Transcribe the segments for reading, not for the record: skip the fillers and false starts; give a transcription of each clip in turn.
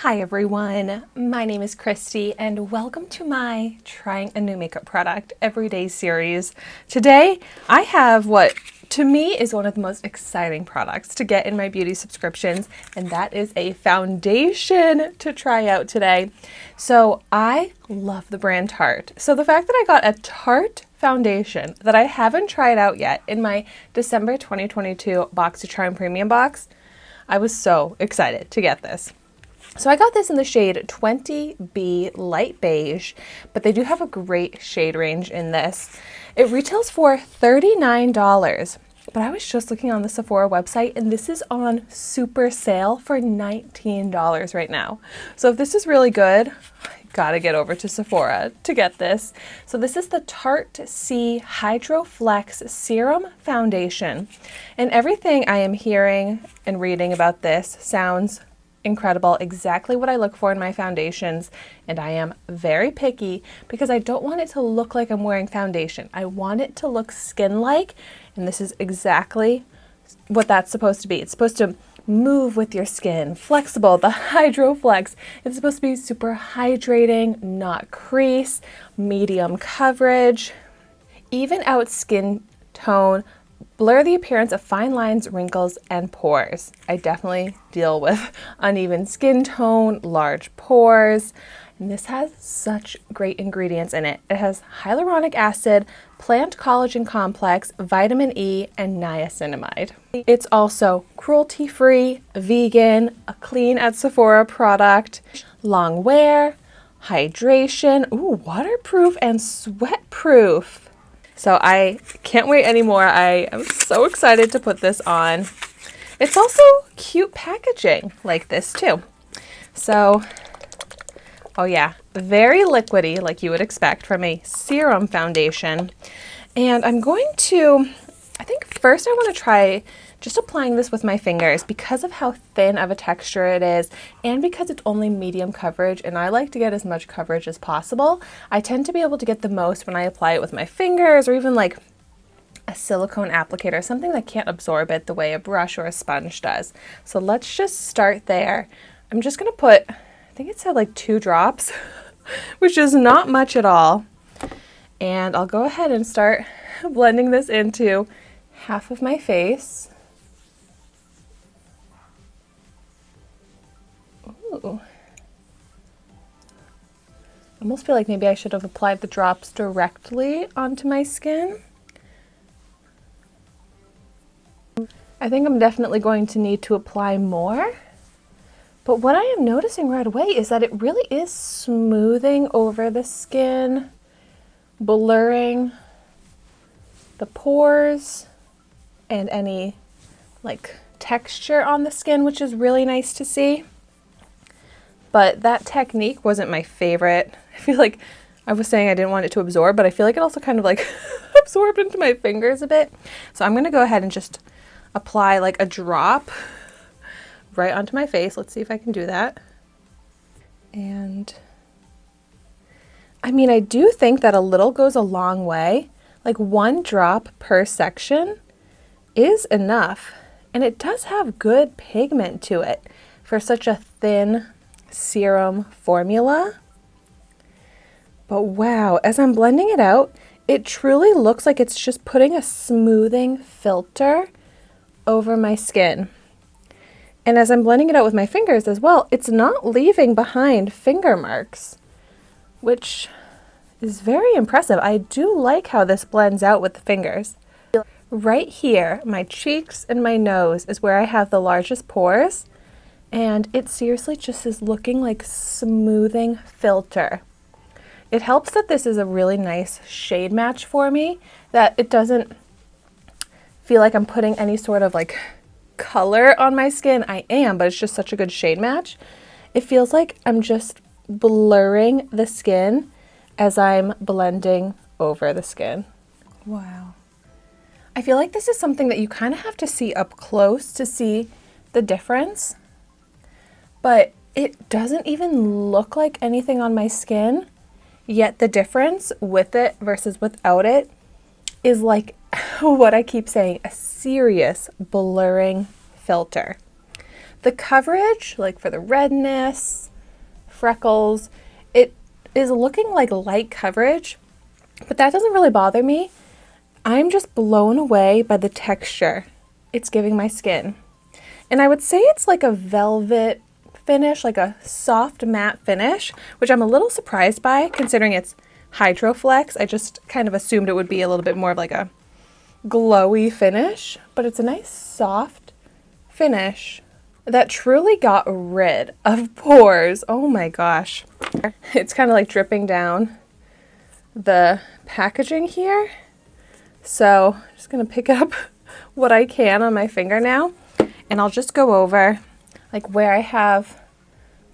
Hi everyone, my name is Christy and welcome to my Trying a New Makeup Product Everyday series. Today I have what to me is one of the most exciting products to get in my beauty subscriptions, and that is a foundation to try out today. So I love the brand Tarte. So the fact that I got a Tarte foundation that I haven't tried out yet in my December 2022 Boxycharm Premium Box, I was so excited to get this. So I got this in the shade 20B Light Beige, but they do have a great shade range in this. It retails for $39, but I was just looking on the Sephora website and this is on super sale for $19 right now. So if this is really good, I gotta get over to Sephora to get this. So this is the Tarte Sea Hydroflex Serum Foundation. And everything I am hearing and reading about this sounds incredible, exactly what I look for in my foundations, and I am very picky because I don't want it to look like I'm wearing foundation. I want it to look skin-like, and this is exactly what that's supposed to be. It's supposed to move with your skin, flexible, the Hydroflex. It's supposed to be super hydrating, not crease, medium coverage, even out skin tone, blur the appearance of fine lines, wrinkles, and pores. I definitely deal with uneven skin tone, large pores, and this has such great ingredients in it. It has hyaluronic acid, plant collagen complex, vitamin E, and niacinamide. It's also cruelty-free, vegan, a clean at Sephora product, long wear, hydration, waterproof, and sweat-proof. So I can't wait anymore. I am so excited to put this on. It's also cute packaging like this too. So, oh yeah, very liquidy like you would expect from a serum foundation. And I'm going to, I think first I want to try just applying this with my fingers because of how thin of a texture it is and because it's only medium coverage and I like to get as much coverage as possible. I tend to be able to get the most when I apply it with my fingers or even like a silicone applicator, something that can't absorb it the way a brush or a sponge does. So let's just start there. I'm just going to put, I think it said like 2 drops, which is not much at all. And I'll go ahead and start blending this into half of my face. Ooh. I almost feel like maybe I should have applied the drops directly onto my skin. I think I'm definitely going to need to apply more. But what I am noticing right away is that it really is smoothing over the skin, blurring the pores and any like texture on the skin, which is really nice to see. But that technique wasn't my favorite. I feel like I was saying I didn't want it to absorb, but I feel like it also kind of like absorbed into my fingers a bit. So I'm going to go ahead and just apply like a drop right onto my face. Let's see if I can do that. And I mean, I do think that a little goes a long way. Like 1 drop per section is enough. And it does have good pigment to it for such a thin serum formula. But wow, as I'm blending it out, it truly looks like it's just putting a smoothing filter over my skin. And as I'm blending it out with my fingers as well, it's not leaving behind finger marks, which is very impressive. I do like how this blends out with the fingers. Right here, my cheeks and my nose is where I have the largest pores. And it seriously just is looking like smoothing filter. It helps that this is a really nice shade match for me, that it doesn't feel like I'm putting any sort of like color on my skin. I am, but it's just such a good shade match. It feels like I'm just blurring the skin as I'm blending over the skin. Wow. I feel like this is something that you kind of have to see up close to see the difference. But it doesn't even look like anything on my skin, yet the difference with it versus without it is like what I keep saying, a serious blurring filter. The coverage, like for the redness, freckles. It is looking like light coverage, but that doesn't really bother me. I'm just blown away by the texture it's giving my skin. And I would say it's like a velvet finish, like a soft matte finish, which I'm a little surprised by considering it's Hydroflex. I just kind of assumed it would be a little bit more of like a glowy finish, but it's a nice soft finish that truly got rid of pores. Oh my gosh. It's kind of like dripping down the packaging here. So I'm just gonna pick up what I can on my finger now, and I'll just go over like where I have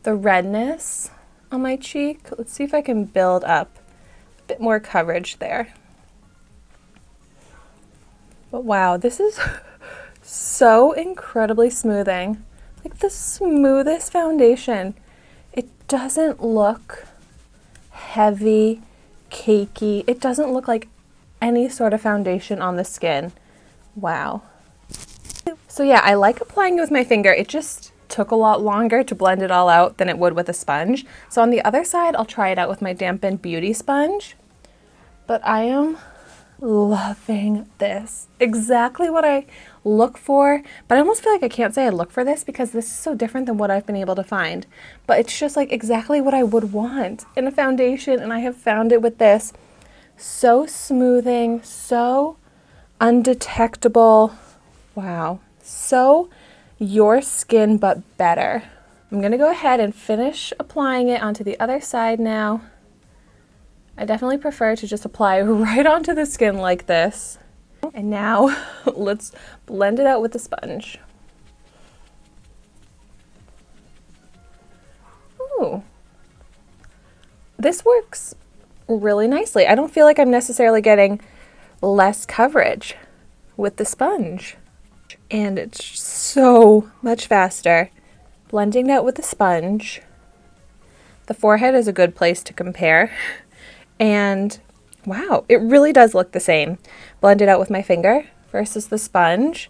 the redness on my cheek. Let's see if I can build up a bit more coverage there. But wow, this is so incredibly smoothing. Like the smoothest foundation. It doesn't look heavy, cakey. It doesn't look like any sort of foundation on the skin. Wow. So yeah, I like applying it with my finger. It just took a lot longer to blend it all out than it would with a sponge. So on the other side, I'll try it out with my dampened beauty sponge. But I am loving this. Exactly what I look for. But I almost feel like I can't say I look for this because this is so different than what I've been able to find. But it's just like exactly what I would want in a foundation, and I have found it with this. So smoothing, so undetectable. Wow. So your skin but better. I'm gonna go ahead and finish applying it onto the other side now. I definitely prefer to just apply right onto the skin like this. And now let's blend it out with the sponge. Ooh. This works really nicely. I don't feel like I'm necessarily getting less coverage with the sponge. And it's so much faster. Blending that with the sponge. The forehead is a good place to compare. And wow, it really does look the same. Blend it out with my finger versus the sponge,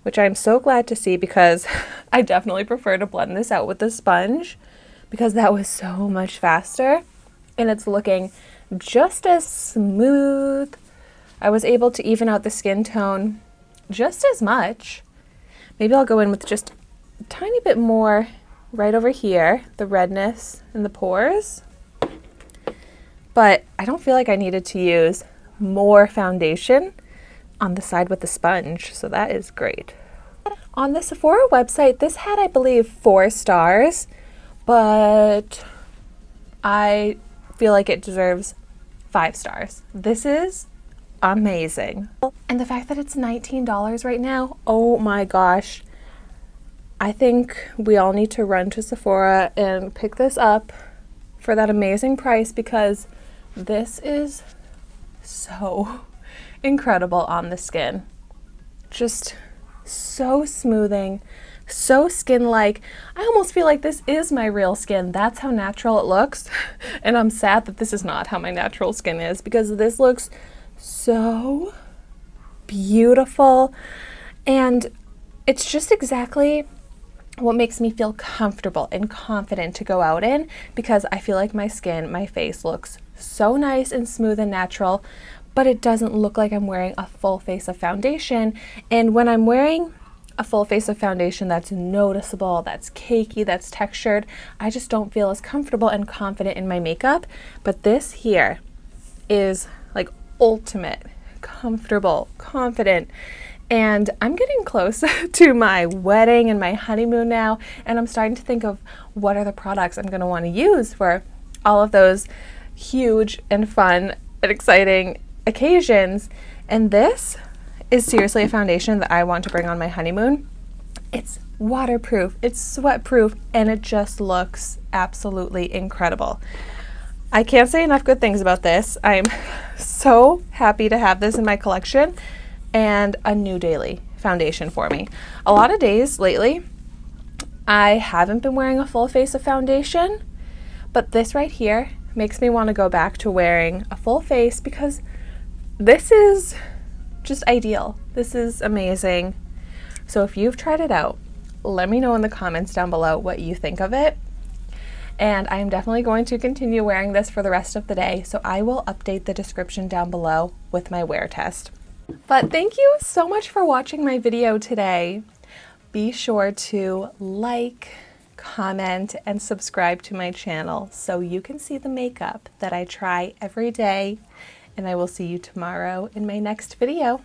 which I'm so glad to see because I definitely prefer to blend this out with the sponge because that was so much faster. And it's looking just as smooth. I was able to even out the skin tone just as much. Maybe I'll go in with just a tiny bit more right over here, the redness in the pores. But I don't feel like I needed to use more foundation on the side with the sponge, so that is great. On the Sephora website, this had, I believe, 4 stars, but I feel like it deserves 5 stars. This is amazing. And the fact that it's $19 right now, oh my gosh. I think we all need to run to Sephora and pick this up for that amazing price because this is so incredible on the skin. Just so smoothing, so skin-like. I almost feel like this is my real skin. That's how natural it looks. And I'm sad that this is not how my natural skin is because this looks so beautiful. And it's just exactly what makes me feel comfortable and confident to go out in because I feel like my skin, my face looks so nice and smooth and natural, but it doesn't look like I'm wearing a full face of foundation. And when I'm wearing a full face of foundation that's noticeable, that's cakey, that's textured, I just don't feel as comfortable and confident in my makeup. But this here is like ultimate, comfortable, confident. And I'm getting close to my wedding and my honeymoon now, and I'm starting to think of what are the products I'm going to want to use for all of those huge and fun and exciting occasions. And this is seriously a foundation that I want to bring on my honeymoon. It's waterproof, it's sweat-proof, and it just looks absolutely incredible. I can't say enough good things about this. I'm so happy to have this in my collection and a new daily foundation for me. A lot of days lately, I haven't been wearing a full face of foundation, but this right here makes me want to go back to wearing a full face because this is just ideal. This is amazing. So if you've tried it out, let me know in the comments down below what you think of it. and I am definitely going to continue wearing this for the rest of the day, so I will update the description down below with my wear test. But thank you so much for watching my video today. Be sure to like, comment, and subscribe to my channel so you can see the makeup that I try every day, and I will see you tomorrow in my next video.